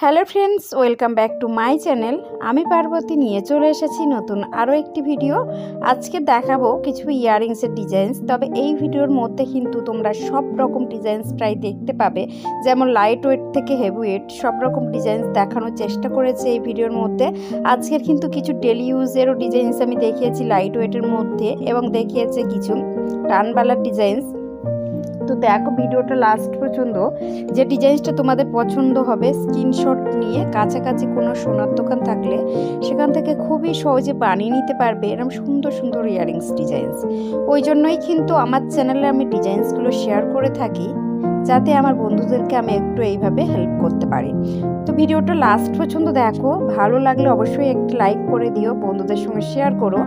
Hello friends, welcome back to my channel. আমি পার্বতী নিয়ে চলে এসেছি নতুন আরও একটি ভিডিও। আজকে দেখাবো কিছু ইয়াররিংসের ডিজাইনস। তবে এই ভিডিওর মধ্যে কিন্তু তোমরা সব রকম ডিজাইনস প্রায় দেখতে পাবে, যেমন লাইট ওয়েট থেকে হেভি ওয়েট সব রকম ডিজাইনস দেখানোর চেষ্টা করেছে এই ভিডিওর মধ্যে। আজকের কিন্তু কিছু ডেলি ইউজেরও ডিজাইনস আমি দেখিয়েছি লাইট ওয়েটের মধ্যে, এবং দেখিয়েছে কিছু টানবালার ডিজাইনস। তো দেখো ভিডিওটা লাস্ট পর্যন্ত, যে ডিজাইনসটা তোমাদের পছন্দ হবে স্ক্রিনশট নিয়ে কাছাকাছি কোনো সোনার দোকান থাকলে সেখান থেকে খুবই সহজে বানিয়ে নিতে পারবে এরকম সুন্দর সুন্দর ইয়াররিংস ডিজাইনস। ওই জন্যই কিন্তু আমার চ্যানেলে আমি ডিজাইনসগুলো শেয়ার করে থাকি, যাতে আমার বন্ধুদেরকে আমি একটু এইভাবে হেল্প করতে পারি। তো ভিডিওটা লাস্ট পর্যন্ত দেখো, ভালো লাগলে অবশ্যই একটি লাইক করে দিও, বন্ধুদের সঙ্গে শেয়ার করো।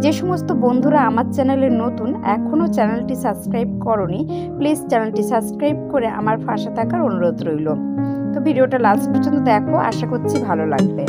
যে সমস্ত বন্ধুরা আমার চ্যানেলে নতুন, এখনও চ্যানেলটি সাবস্ক্রাইব করোনি, প্লিজ চ্যানেলটি সাবস্ক্রাইব করে আমার পাশে থাকার অনুরোধ রইল। তো ভিডিওটা লাস্ট পর্যন্ত দেখো, আশা করছি ভালো লাগবে।